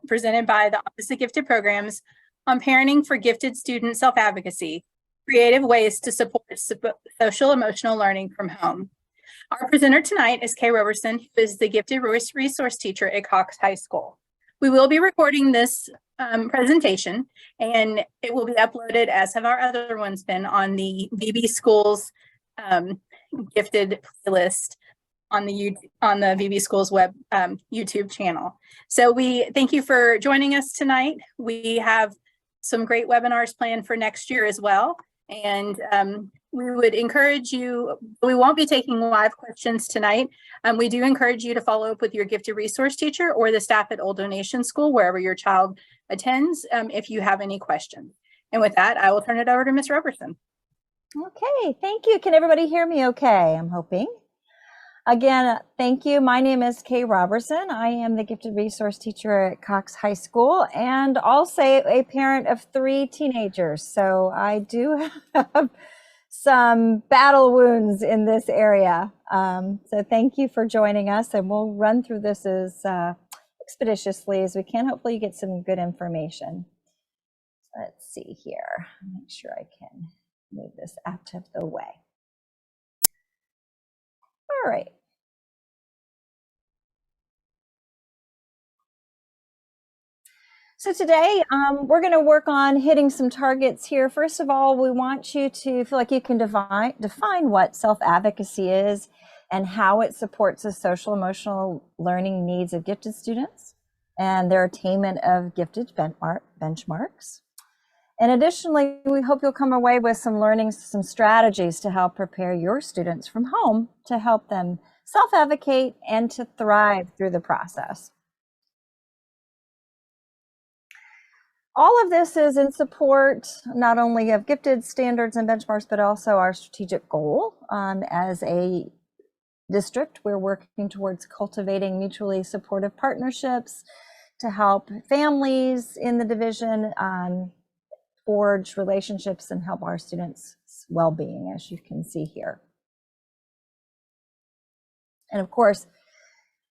presented by the Office of Gifted Programs on parenting for gifted student self-advocacy, creative ways to support social emotional learning from home. Our presenter tonight is Kay Roberson, who is the gifted resource teacher at Cox High School. We will be recording this presentation, and it will be uploaded, as have our other ones been, on the VB Schools gifted playlist on the VB Schools web YouTube channel. So we thank you for joining us tonight. We have some great webinars planned for next year as well. And we would encourage you, we won't be taking live questions tonight. We do encourage you to follow up with your gifted resource teacher or the staff at Old Donation School, wherever your child attends, if you have any questions. And with that, I will turn it over to Ms. Roberson. Okay, thank you. Can everybody hear me okay? I'm hoping. Again, thank you. My name is Kay Roberson. I am the gifted resource teacher at Cox High School and also a parent of 3 teenagers. So I do have some battle wounds in this area. So thank you for joining us, and we'll run through this as expeditiously as we can. Hopefully you get some good information. Let's see here. Make sure I can move this out of the way. All right. So today we're going to work on hitting some targets here. First of all, we want you to feel like you can define what self-advocacy is and how it supports the social emotional learning needs of gifted students and their attainment of gifted benchmarks. And additionally, we hope you'll come away with some learnings, some strategies to help prepare your students from home to help them self-advocate and to thrive through the process. All of this is in support not only of gifted standards and benchmarks, but also our strategic goal. As a district, we're working towards cultivating mutually supportive partnerships to help families in the division forge relationships and help our students' well-being, as you can see here. And of course,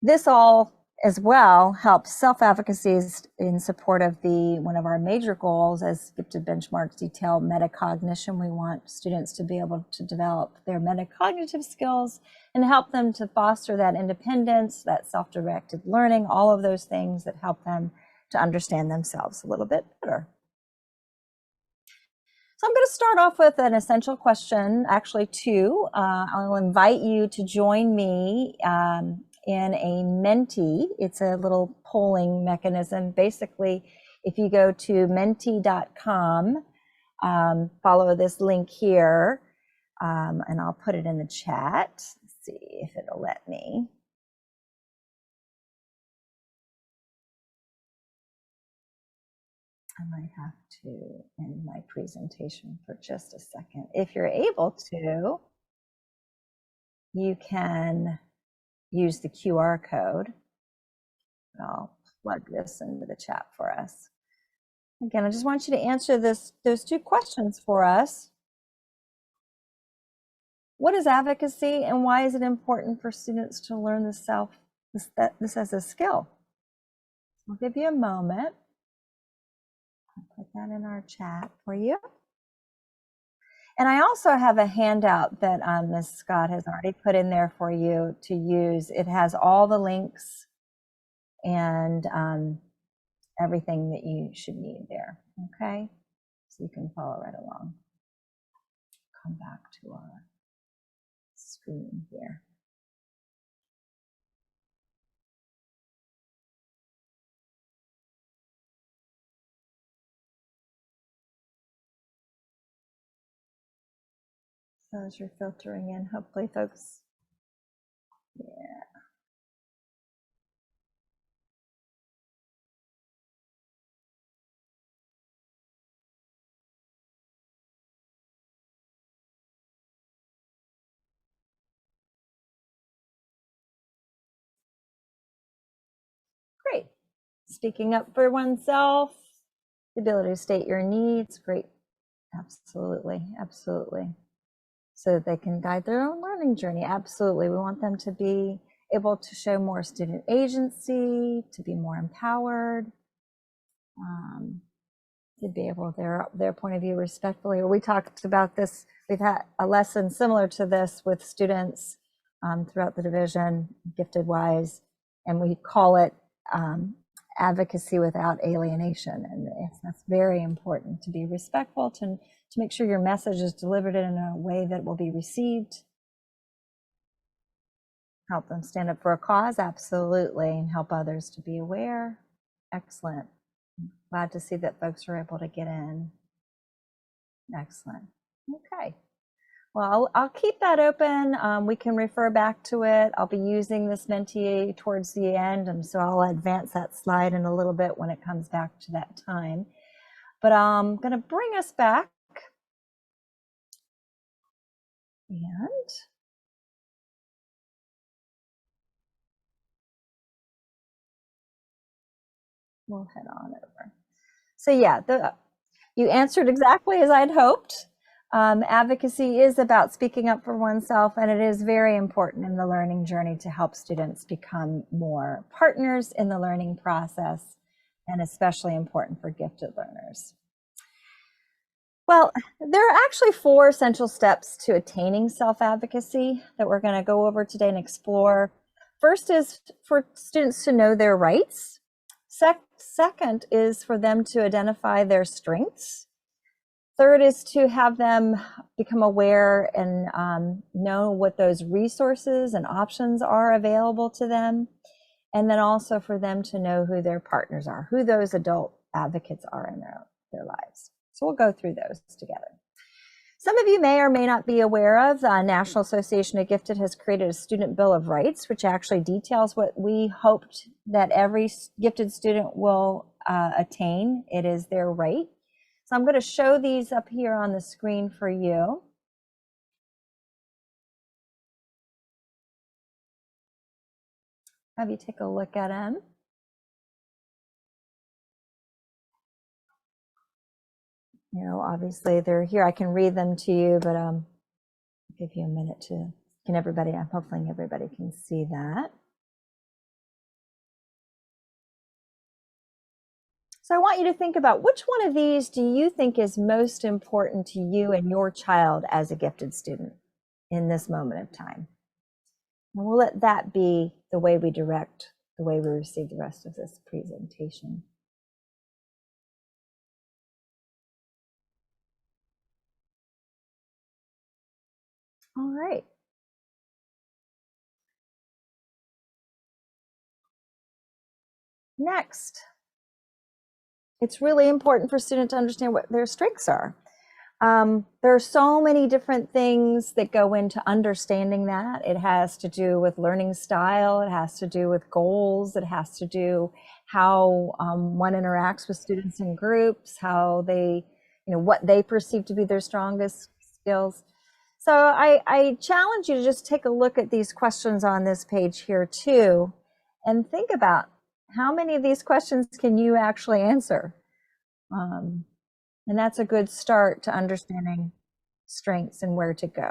this all as well helps self-advocacy in support of one of our major goals as gifted benchmarks detail metacognition. We want students to be able to develop their metacognitive skills and help them to foster that independence, that self-directed learning, all of those things that help them to understand themselves a little bit better. So I'm going to start off with an essential question, actually 2. I'll invite you to join me in a Menti. It's a little polling mechanism. Basically, if you go to menti.com, follow this link here, and I'll put it in the chat. Let's see if it'll let me. I might have to end my presentation for just a second. If you're able to, you can use the QR code. I'll plug this into the chat for us. Again, I just want you to answer those 2 questions for us. What is advocacy, and why is it important for students to learn this as a skill? I'll give you a moment. I'll put that in our chat for you. And I also have a handout that Ms. Scott has already put in there for you to use. It has all the links and everything that you should need there, okay? So you can follow right along. Come back to our screen here. So as you're filtering in, hopefully folks, yeah. Great. Speaking up for oneself, the ability to state your needs, great. Absolutely, absolutely. So that they can guide their own learning journey. Absolutely. We want them to be able to show more student agency, to be more empowered, to be able their point of view respectfully. We talked about this. We've had a lesson similar to this with students throughout the division, gifted wise, and we call it advocacy without alienation. And that's very important, to be respectful, to make sure your message is delivered in a way that will be received. Help them stand up for a cause, absolutely, and help others to be aware. Excellent. Glad to see that folks are able to get in. Excellent. Okay. Well, I'll keep that open. We can refer back to it. I'll be using this Menti towards the end, and so I'll advance that slide in a little bit when it comes back to that time. But I'm going to bring us back. And we'll head on over. So yeah, you answered exactly as I'd hoped. Advocacy is about speaking up for oneself, and it is very important in the learning journey to help students become more partners in the learning process, and especially important for gifted learners. Well, there are actually 4 essential steps to attaining self-advocacy that we're going to go over today and explore. First is for students to know their rights. Second is for them to identify their strengths. Third is to have them become aware and know what those resources and options are available to them. And then also for them to know who their partners are, who those adult advocates are in their lives. So we'll go through those together. Some of you may or may not be aware of the National Association of Gifted has created a Student Bill of Rights, which actually details what we hoped that every gifted student will attain. It is their right. So I'm going to show these up here on the screen for you. Have you take a look at them. You know, obviously they're here. I can read them to you, but I'll give you a minute to, I'm hoping everybody can see that. So I want you to think about which one of these do you think is most important to you and your child as a gifted student in this moment of time? And we'll let that be the way we direct, the way we receive the rest of this presentation. All right. Next, it's really important for students to understand what their strengths are. There are so many different things that go into understanding that. It has to do with learning style. It has to do with goals. It has to do how one interacts with students in groups, how they, what they perceive to be their strongest skills. So I challenge you to just take a look at these questions on this page here too, and think about how many of these questions can you actually answer? And that's a good start to understanding strengths and where to go.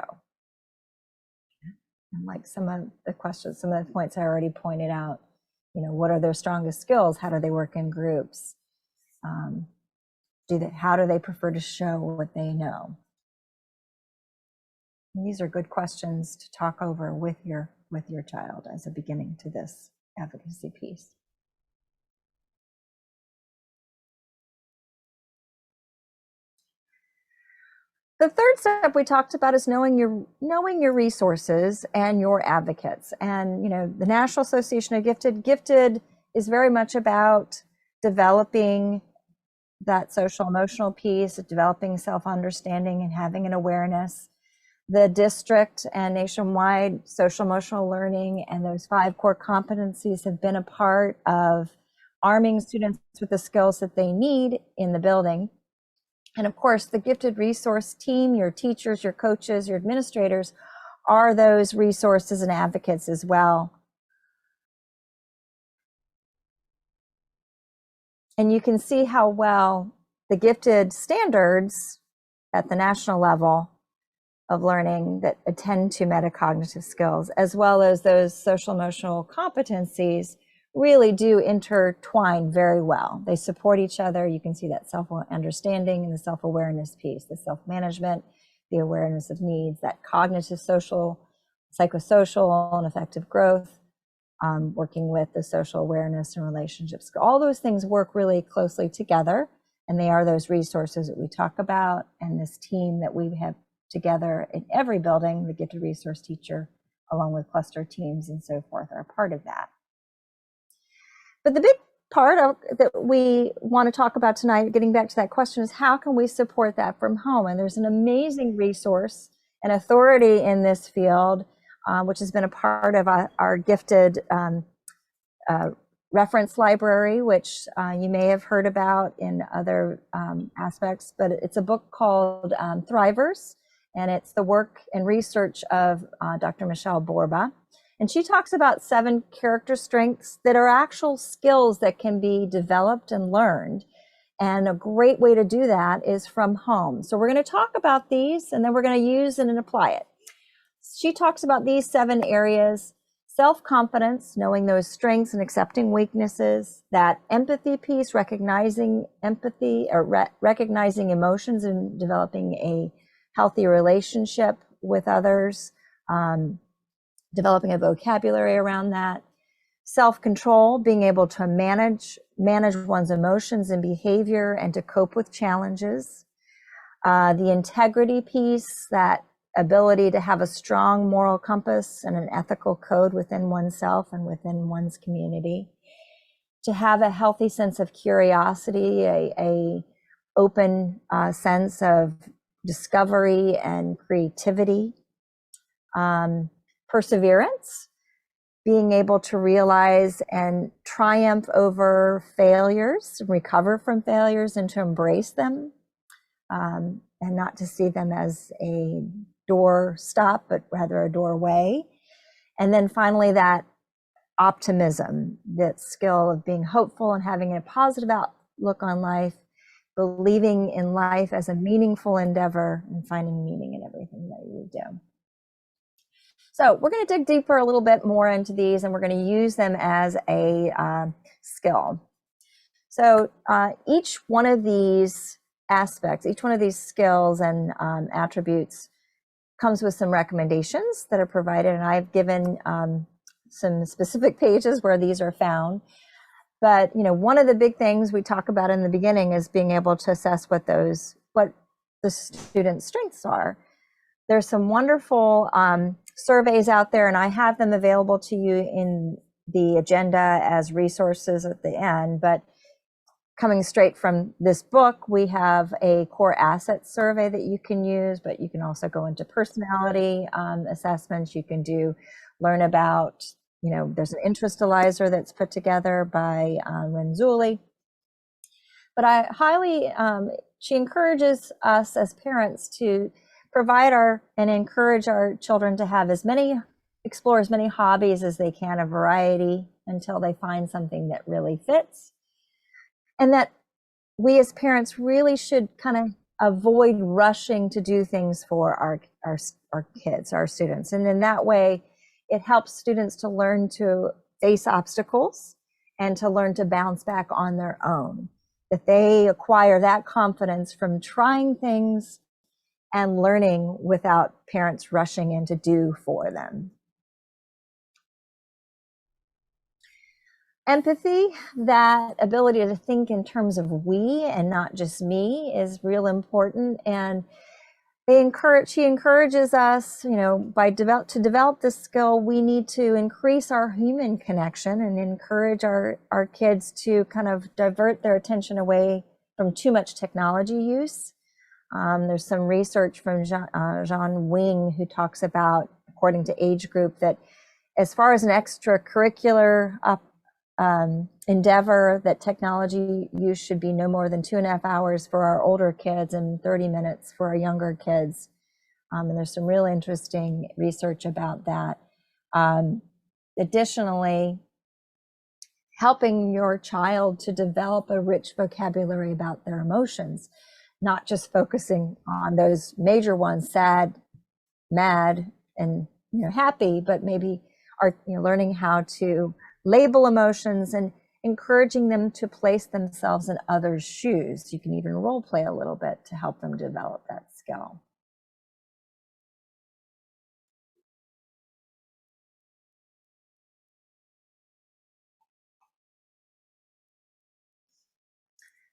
And like some of the questions, some of the points I already pointed out, what are their strongest skills? How do they work in groups? How do they prefer to show what they know? And these are good questions to talk over with your child as a beginning to this advocacy piece. The third step we talked about is knowing your resources and your advocates. And the National Association of Gifted is very much about developing that social emotional piece, developing self-understanding and having an awareness. The district and nationwide social emotional learning and those 5 core competencies have been a part of arming students with the skills that they need in the building. And of course, the gifted resource team, your teachers, your coaches, your administrators are those resources and advocates as well. And you can see how well the gifted standards at the national level of learning that attend to metacognitive skills, as well as those social emotional competencies, really do intertwine very well. They support each other. You can see that self-understanding and the self-awareness piece, the self-management, the awareness of needs, that cognitive, social, psychosocial, and effective growth, working with the social awareness and relationships. All those things work really closely together, and they are those resources that we talk about, and this team that we have together in every building, the gifted resource teacher, along with cluster teams and so forth, are part of that. But the big part that we want to talk about tonight, getting back to that question, is how can we support that from home? And there's an amazing resource and authority in this field, which has been a part of our gifted reference library, which you may have heard about in other aspects, but it's a book called Thrivers, and it's the work and research of Dr. Michelle Borba. And she talks about 7 character strengths that are actual skills that can be developed and learned. And a great way to do that is from home. So we're going to talk about these, and then we're going to use and apply it. She talks about these 7 areas: self-confidence, knowing those strengths and accepting weaknesses; that empathy piece, recognizing empathy or recognizing emotions and developing a healthy relationship with others, developing a vocabulary around that; self-control, being able to manage one's emotions and behavior and to cope with challenges; the integrity piece, that ability to have a strong moral compass and an ethical code within oneself and within one's community; to have a healthy sense of curiosity, a open sense of discovery and creativity; perseverance, being able to realize and triumph over failures, recover from failures, and to embrace them, and not to see them as a door stop, but rather a doorway. And then finally, that optimism, that skill of being hopeful and having a positive outlook on life, believing in life as a meaningful endeavor, and finding meaning in everything that you do. So we're going to dig deeper a little bit more into these, and we're going to use them as a skill. So each one of these aspects, each one of these skills and attributes comes with some recommendations that are provided, and I've given some specific pages where these are found. But one of the big things we talk about in the beginning is being able to assess what the student's strengths are. There's some wonderful surveys out there, and I have them available to you in the agenda as resources at the end. But coming straight from this book, we have a core asset survey that you can use, but you can also go into personality assessments. You can learn about, there's an interestalizer that's put together by Renzulli. But I highly, she encourages us as parents to provide and encourage our children to have explore as many hobbies as they can, a variety, until they find something that really fits. And that we as parents really should kind of avoid rushing to do things for our kids, our students. And in that way, it helps students to learn to face obstacles and to learn to bounce back on their own. That they acquire that confidence from trying things and learning without parents rushing in to do for them. Empathy, that ability to think in terms of we and not just me, is real important. And she encourages us, to develop this skill, we need to increase our human connection and encourage our kids to kind of divert their attention away from too much technology use. There's some research from Jean Wing, who talks about, according to age group, that as far as an extracurricular endeavor, that technology use should be no more than 2.5 hours for our older kids and 30 minutes for our younger kids. And there's some really interesting research about that. Additionally, helping your child to develop a rich vocabulary about their emotions, not just focusing on those major ones: sad, mad and happy, but maybe are learning how to label emotions and encouraging them to place themselves in others' shoes. You can even role play a little bit to help them develop that skill.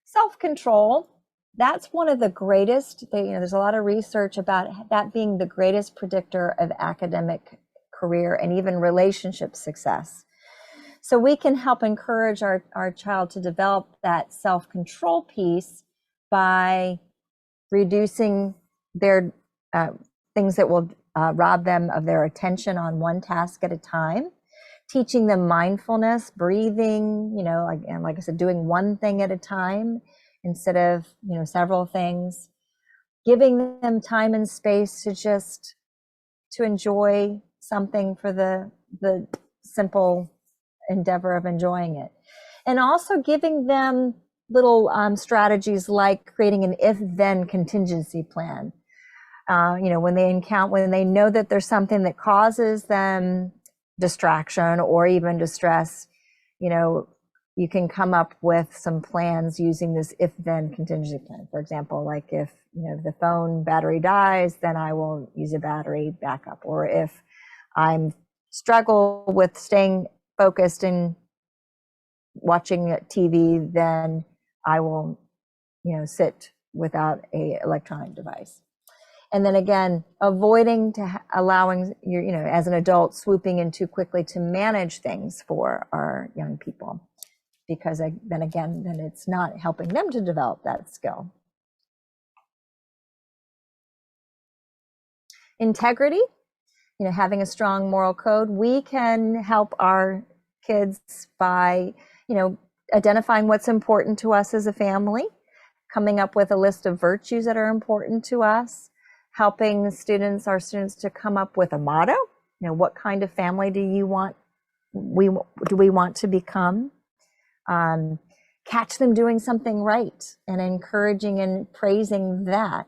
Self-control, that's one of the greatest, there's a lot of research about that being the greatest predictor of academic career and even relationship success. So we can help encourage our child to develop that self-control piece by reducing their things that will rob them of their attention on one task at a time, teaching them mindfulness, breathing, like I said, doing one thing at a time instead of, several things, giving them time and space to enjoy something for the simple endeavor of enjoying it. And also giving them little strategies like creating an if-then contingency plan. When they know that there's something that causes them distraction or even distress, you can come up with some plans using this if-then contingency plan. For example, like if the phone battery dies, then I will use a battery backup. Or if I'm struggle with staying focused and watching TV, then I will, sit without a electronic device. And then again, avoiding allowing your, as an adult, swooping in too quickly to manage things for our young people, because then it's not helping them to develop that skill. Integrity, having a strong moral code. We can help our kids by, identifying what's important to us as a family, coming up with a list of virtues that are important to us, helping our students to come up with a motto. What kind of family do we want to become? Catch them doing something right and encouraging and praising that.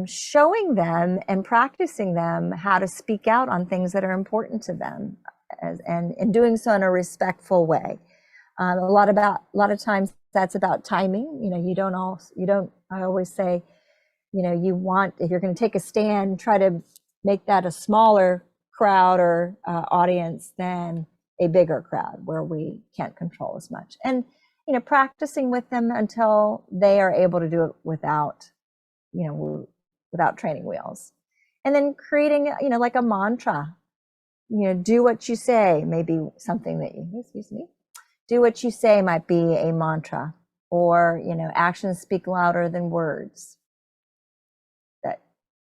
Showing them and practicing them how to speak out on things that are important to them, and doing so in a respectful way. A lot of times that's about timing. I always say, if you're going to take a stand, try to make that a smaller crowd or audience than a bigger crowd where we can't control as much. And, practicing with them until they are able to do it without training wheels. And then creating, like a mantra, do what you say, maybe something that do what you say might be a mantra, or, actions speak louder than words that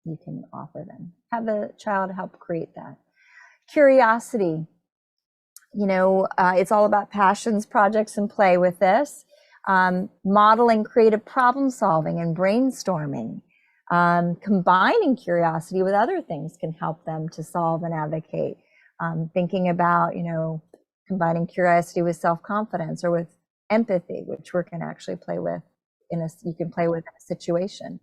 you can offer them. Have the child help create that. Curiosity, it's all about passions, projects, and play with this. Modeling creative problem solving and brainstorming. Combining curiosity with other things can help them to solve and advocate. Thinking about, combining curiosity with self-confidence or with empathy, which we can actually play with you can play with in a situation.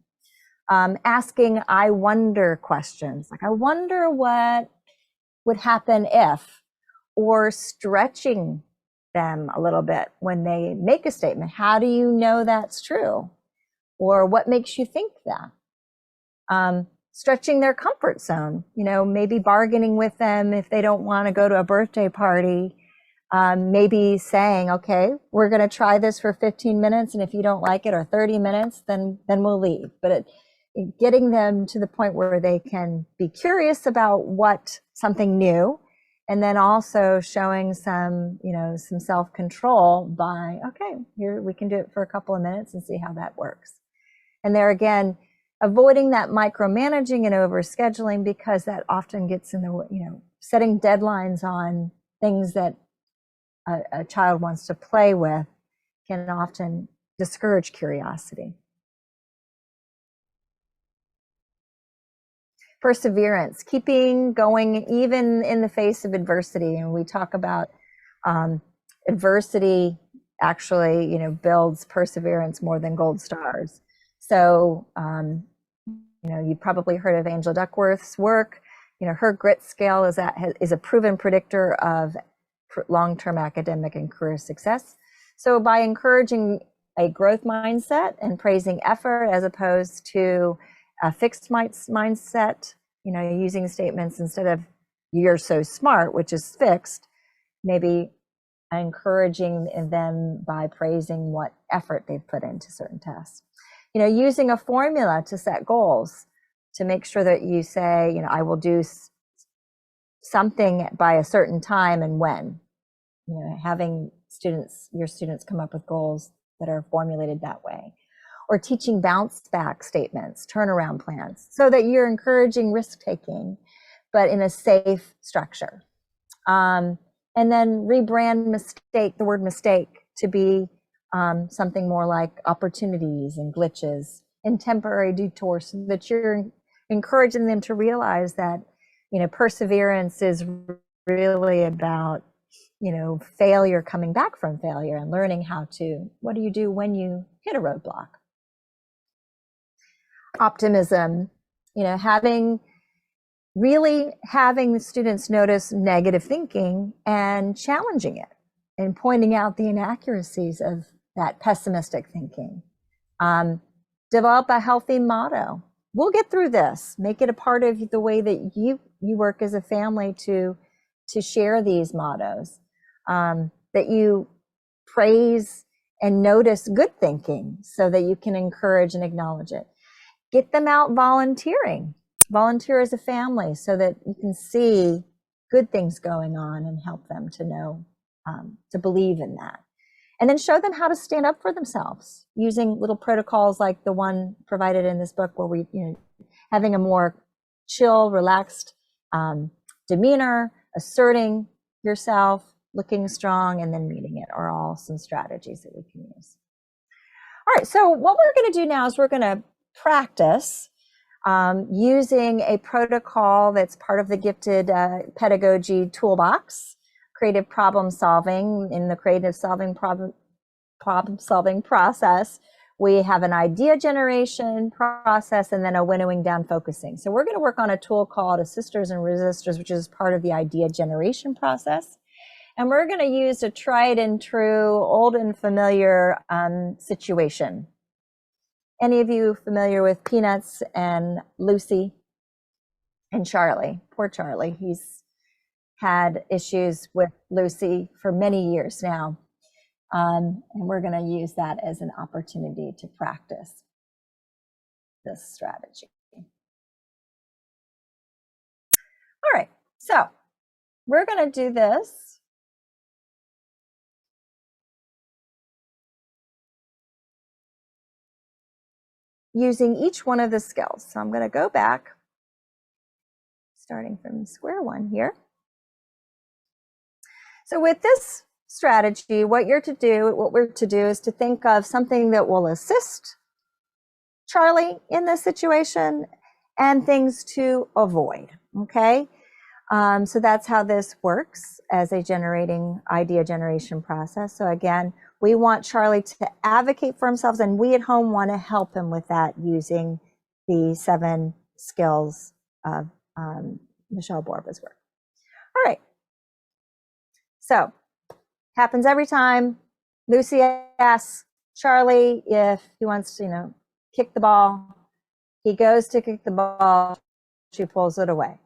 Asking I wonder questions, like I wonder what would happen if, or stretching them a little bit when they make a statement. How do you know that's true? Or what makes you think that? Stretching their comfort zone, maybe bargaining with them if they don't want to go to a birthday party. Maybe saying, okay, we're going to try this for 15 minutes. And if you don't like it, or 30 minutes, then we'll leave. But getting them to the point where they can be curious about something new. And then also showing some self-control by, okay, here we can do it for a couple of minutes and see how that works. And there again, avoiding that micromanaging and overscheduling, because that often gets in the way, setting deadlines on things that a child wants to play with can often discourage curiosity. Perseverance, keeping going even in the face of adversity. And we talk about adversity actually, builds perseverance more than gold stars. So, You've probably heard of Angela Duckworth's work. Her grit scale is a proven predictor of long-term academic and career success. So by encouraging a growth mindset and praising effort as opposed to a fixed mindset, using statements instead of "you're so smart," which is fixed, maybe encouraging them by praising what effort they've put into certain tasks. Using a formula to set goals, to make sure that you say, I will do something by a certain time and when. Having your students come up with goals that are formulated that way. Or teaching bounce back statements, turnaround plans, so that you're encouraging risk taking, but in a safe structure. And then rebrand the word mistake to be something more like opportunities and glitches and temporary detours, so that you're encouraging them to realize that, perseverance is really about, failure, coming back from failure and learning what do you do when you hit a roadblock? Optimism, having the students notice negative thinking and challenging it and pointing out the inaccuracies of that pessimistic thinking. Develop a healthy motto. We'll get through this. Make it a part of the way that you work as a family to share these mottos, that you praise and notice good thinking so that you can encourage and acknowledge it. Get them out volunteering. Volunteer as a family so that you can see good things going on and help them to know, to believe in that. And then show them how to stand up for themselves using little protocols like the one provided in this book, where we, having a more chill, relaxed demeanor, asserting yourself, looking strong, and then meeting it are all some strategies that we can use. All right, so what we're going to do now is we're going to practice using a protocol that's part of the Gifted Pedagogy Toolbox, creative problem solving. In the creative problem solving process, we have an idea generation process and then a winnowing down focusing. So we're going to work on a tool called Assisters and Resistors, which is part of the idea generation process. And we're going to use a tried and true, old and familiar situation. Any of you familiar with Peanuts and Lucy and Charlie? Poor Charlie. He's had issues with Lucy for many years now. And we're going to use that as an opportunity to practice this strategy. All right, so we're going to do this using each one of the skills. So I'm going to go back, starting from square one here. So with this strategy, what we're to do is to think of something that will assist Charlie in this situation and things to avoid, okay? So that's how this works as a idea generation process. So again, we want Charlie to advocate for himself, and we at home want to help him with that using the 7 skills of Michelle Borba's work. All right. So happens every time. Lucy asks Charlie if he wants to, kick the ball. He goes to kick the ball. She pulls it away.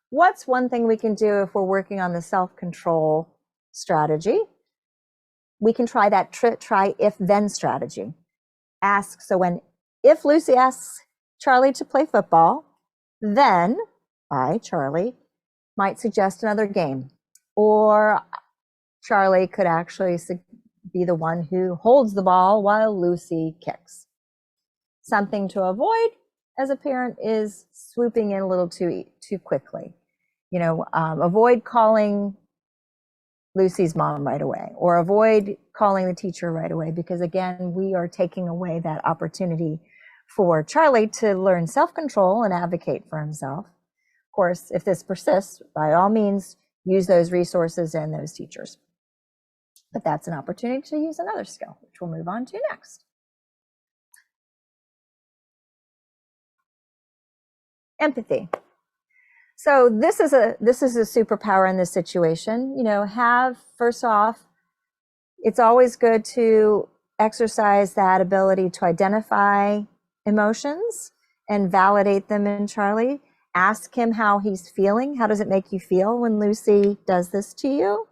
What's one thing we can do if we're working on the self-control strategy? We can try that try if-then strategy. If Lucy asks Charlie to play football, then Charlie might suggest another game, or Charlie could actually be the one who holds the ball while Lucy kicks. Something to avoid as a parent is swooping in a little too quickly. Avoid calling Lucy's mom right away, or avoid calling the teacher right away, because again, we are taking away that opportunity for Charlie to learn self-control and advocate for himself. Of course, if this persists, by all means, use those resources and those teachers. But that's an opportunity to use another skill, which we'll move on to next. Empathy. So this is a superpower in this situation. You know, first off, it's always good to exercise that ability to identify emotions and validate them in Charlie. Ask him how he's feeling. How does it make you feel when Lucy does this to you?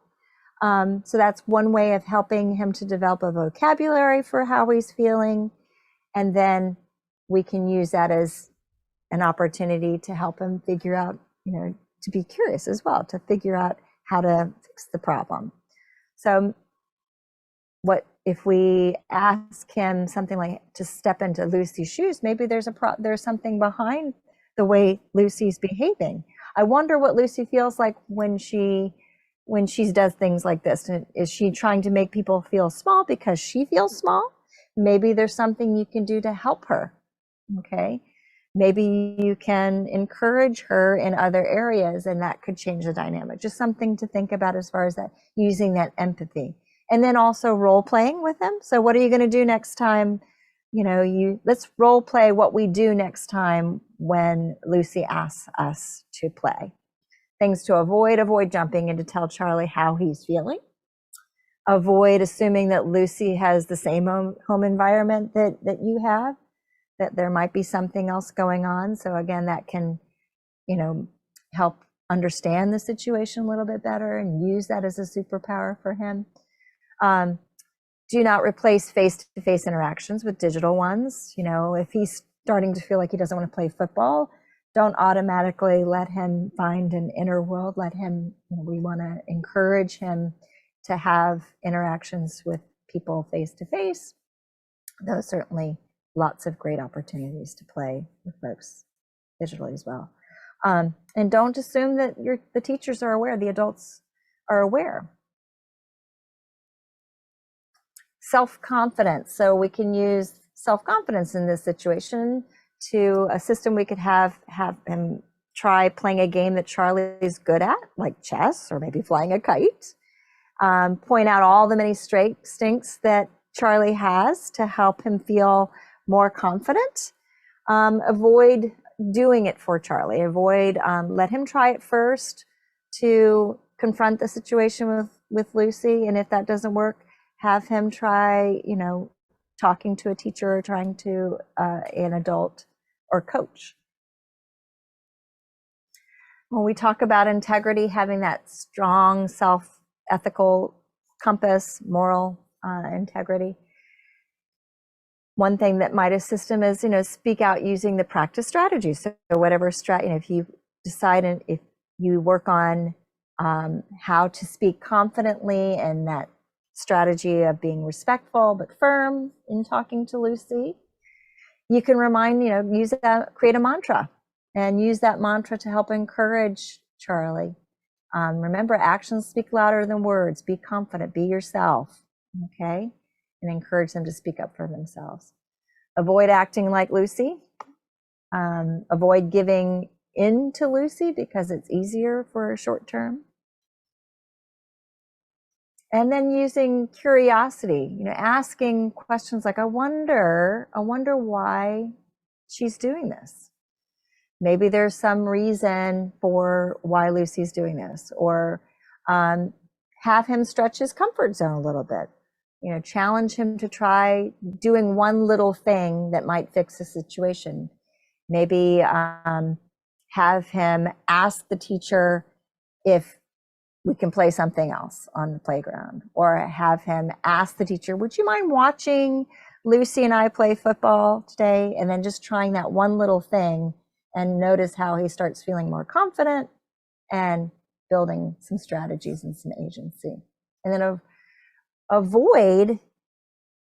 So that's one way of helping him to develop a vocabulary for how he's feeling. And then we can use that as an opportunity to help him figure out, you know, to be curious as well, to figure out how to fix the problem. So what if we ask him something like to step into Lucy's shoes? Maybe there's something behind the way Lucy's behaving. I wonder what Lucy feels like when she does things like this. Is she trying to make people feel small because she feels small? Maybe there's something you can do to help her. Okay. Maybe you can encourage her in other areas, and that could change the dynamic. Just something to think about as far as that, using that empathy. And then also role playing with them. So what are you going to do next time? You know, let's role play what we do next time when Lucy asks us to play. Things to avoid jumping in to tell Charlie how he's feeling. Avoid assuming that Lucy has the same home environment that you have, that there might be something else going on. So again, that can, you know, help understand the situation a little bit better and use that as a superpower for him. Do not replace face-to-face interactions with digital ones. You know, if he's starting to feel like he doesn't want to play football, don't automatically let him find an inner world. Let him, you know, we want to encourage him to have interactions with people face-to-face. Though certainly lots of great opportunities to play with folks digitally as well. And don't assume that the teachers are aware, the adults are aware. Self-confidence. So we can use self-confidence in this situation to a system. We could have him try playing a game that Charlie is good at, like chess or maybe flying a kite. Point out all the many strengths that Charlie has to help him feel more confident. Avoid doing it for Charlie. Let him try it first to confront the situation with Lucy. And if that doesn't work, have him try, you know, talking to a teacher or trying to an adult or coach. When we talk about integrity, having that strong self-ethical compass, moral integrity, one thing that might assist him is, you know, speak out using the practice strategy. So whatever if you decide and if you work on how to speak confidently and that strategy of being respectful but firm in talking to Lucy, you can create a mantra and use that mantra to help encourage Charlie. Remember, actions speak louder than words. Be confident, be yourself, okay? And encourage them to speak up for themselves. Avoid acting like Lucy. Avoid giving in to Lucy because it's easier for a short term. And then using curiosity, you know, asking questions like, I wonder why she's doing this. Maybe there's some reason for why Lucy's doing this, or have him stretch his comfort zone a little bit. You know, challenge him to try doing one little thing that might fix the situation. Maybe have him ask the teacher if we can play something else on the playground, or have him ask the teacher, would you mind watching Lucy and I play football today? And then just trying that one little thing and notice how he starts feeling more confident and building some strategies and some agency. And then avoid, you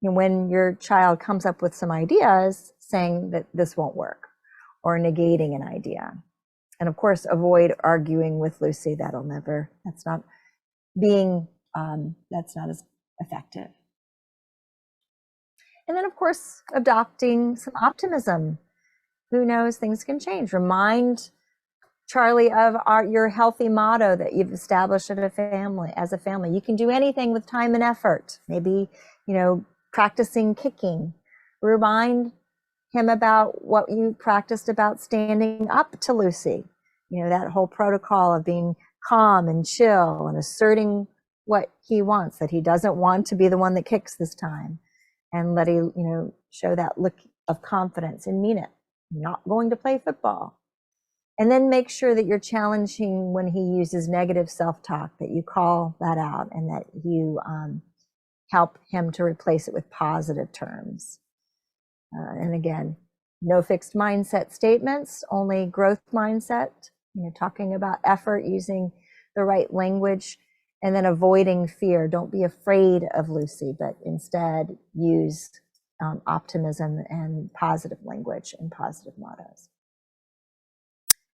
know, when your child comes up with some ideas, saying that this won't work or negating an idea. And of course, avoid arguing with Lucy. That's not as effective. And then of course, adopting some optimism. Who knows, things can change. Remind Charlie of your healthy motto that you've established as a family. You can do anything with time and effort. Maybe, you know, practicing kicking. Remind him about what you practiced about standing up to Lucy. That whole protocol of being calm and chill and asserting what he wants, that he doesn't want to be the one that kicks this time, and let show that look of confidence and mean it. I'm not going to play football. And then make sure that you're challenging when he uses negative self-talk, that you call that out and that you help him to replace it with positive terms. And again, no fixed mindset statements, only growth mindset, talking about effort, using the right language, and then avoiding fear. Don't be afraid of Lucy, but instead use optimism and positive language and positive mottos.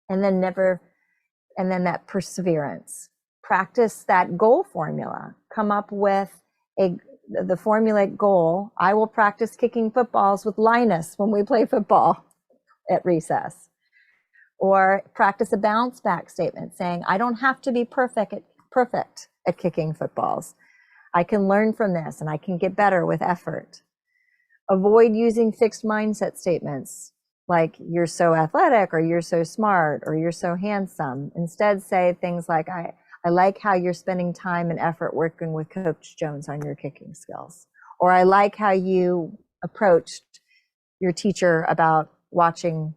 And then that perseverance. Practice that goal formula. Come up with the formulaic goal. I will practice kicking footballs with Linus when we play football at recess. Or practice a bounce back statement saying, I don't have to be perfect at kicking footballs. I can learn from this and I can get better with effort. Avoid using fixed mindset statements like you're so athletic or you're so smart or you're so handsome. Instead, say things like, I like how you're spending time and effort working with Coach Jones on your kicking skills. Or I like how you approached your teacher about watching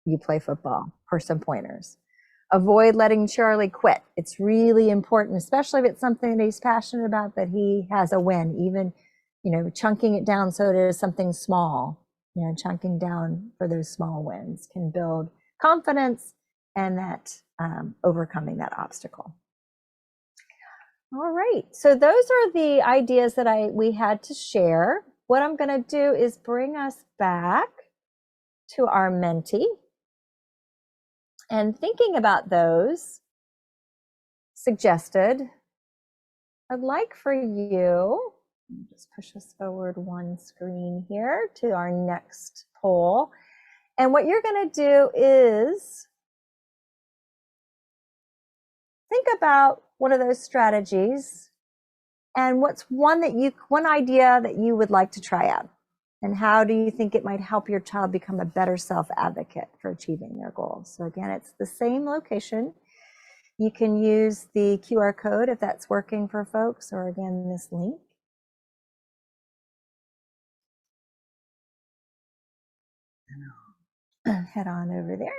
you play football, for some pointers. Avoid letting Charlie quit. It's really important, especially if it's something that he's passionate about, that he has a win, even, chunking it down so it is something small. Chunking down for those small wins can build confidence and that overcoming that obstacle. All right, so those are the ideas that we had to share. What I'm going to do is bring us back to our Menti. And thinking about those suggested, I'd like for you, just push us forward one screen here to our next poll. And what you're going to do is think about one of those strategies and what's one idea that you would like to try out. And how do you think it might help your child become a better self-advocate for achieving their goals? So again, it's the same location. You can use the QR code if that's working for folks, or again, this link. And I'll head on over there.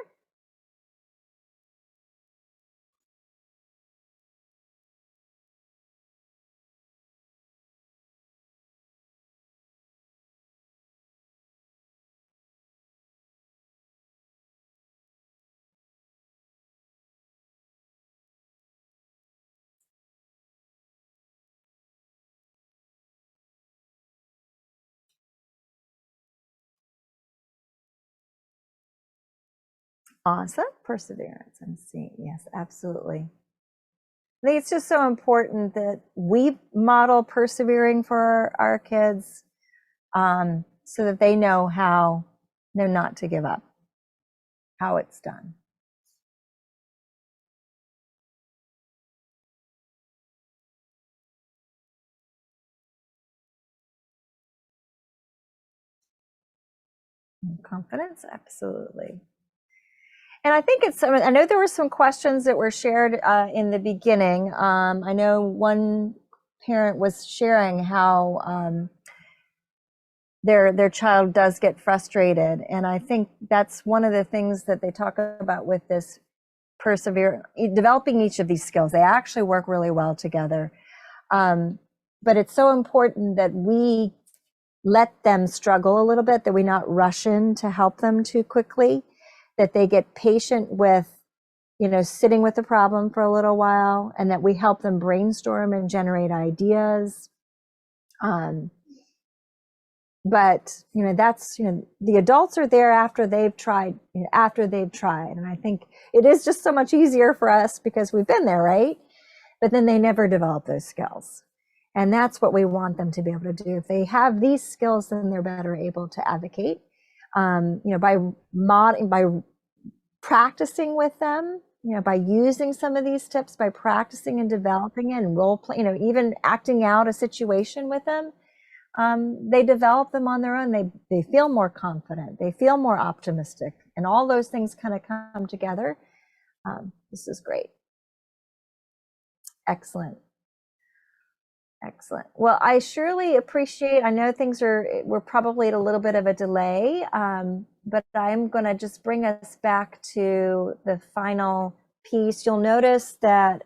Awesome. Perseverance. I'm seeing. Yes, absolutely. I think it's just so important that we model persevering for our kids so that they know how not to give up, how it's done. Confidence, absolutely. And I think I know there were some questions that were shared in the beginning. I know one parent was sharing how their child does get frustrated. And I think that's one of the things that they talk about with this developing each of these skills. They actually work really well together. But it's so important that we let them struggle a little bit, that we not rush in to help them too quickly, that they get patient with, sitting with the problem for a little while, and that we help them brainstorm and generate ideas. But, that's, the adults are there after they've tried, And I think it is just so much easier for us because we've been there, right? But then they never develop those skills. And that's what we want them to be able to do. If they have these skills, then they're better able to advocate. By practicing with them, by using some of these tips, by practicing and developing it and role play, even acting out a situation with them, they develop them on their own. They feel more confident, they feel more optimistic, and all those things kind of come together. This is great. Excellent. Excellent. Well, I surely appreciate, I know we're probably at a little bit of a delay, but I'm going to just bring us back to the final piece. You'll notice that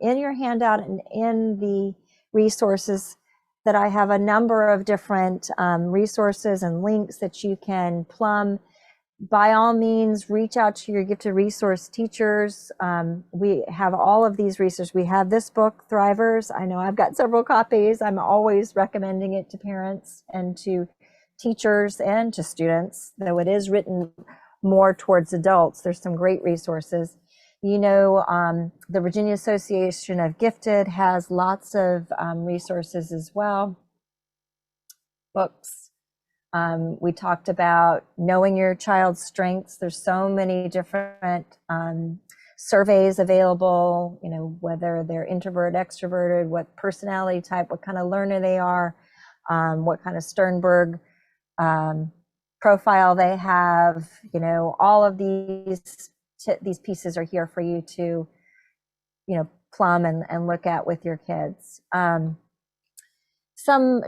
in your handout and in the resources that I have a number of different resources and links that you can plumb. By all means, reach out to your gifted resource teachers. We have all of these resources. We have this book, Thrivers. I know I've got several copies. I'm always recommending it to parents and to teachers and to students, though it is written more towards adults. There's some great resources. You know, the Virginia Association of Gifted has lots of resources as well, books. We talked about knowing your child's strengths. There's so many different surveys available, you know, whether they're introvert, extroverted, what personality type, what kind of learner they are, what kind of Sternberg profile they have. You know, all of these pieces are here for you to, you know, plumb and look at with your kids.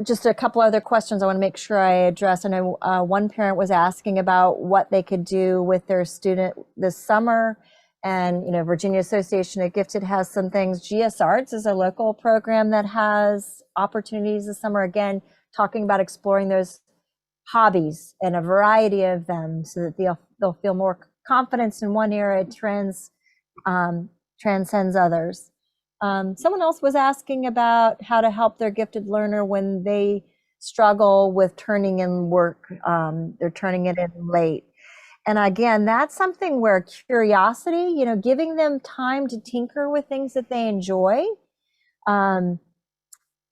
Just a couple other questions I want to make sure I address. I know one parent was asking about what they could do with their student this summer. And, you know, Virginia Association of Gifted has some things. GS Arts is a local program that has opportunities this summer. Again, talking about exploring those hobbies and a variety of them so that they'll feel more confidence in one area, transcends others. Someone else was asking about how to help their gifted learner when they struggle with turning in work. They're turning it in late. And again, that's something where curiosity, you know, giving them time to tinker with things that they enjoy,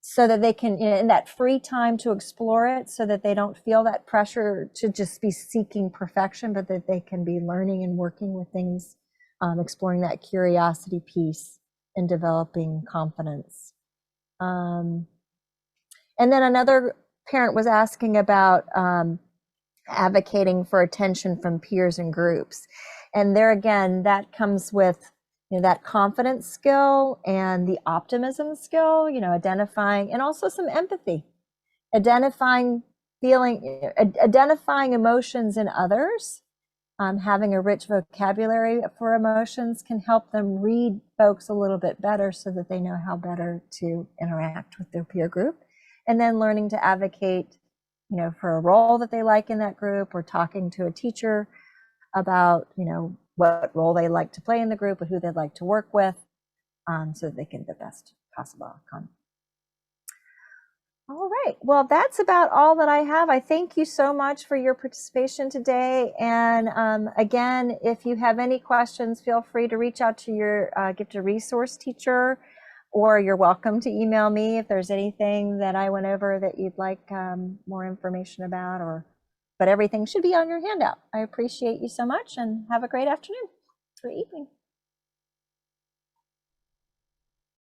so that they can, you know, in that free time to explore it, so that they don't feel that pressure to just be seeking perfection, but that they can be learning and working with things, exploring that curiosity piece and developing confidence. And then another parent was asking about advocating for attention from peers and groups. And there again, that comes with, you know, that confidence skill and the optimism skill, you know, identifying, and also some empathy, identifying emotions in others. Having a rich vocabulary for emotions can help them read folks a little bit better so that they know how better to interact with their peer group. And then learning to advocate, you know, for a role that they like in that group, or talking to a teacher about, you know, what role they like to play in the group or who they'd like to work with, so that they can get the best possible outcome. All right, well, that's about all that I have. I thank you so much for your participation today. And again, if you have any questions, feel free to reach out to your gifted resource teacher, or you're welcome to email me if there's anything that I went over that you'd like more information about, but everything should be on your handout. I appreciate you so much, and have a great afternoon or evening.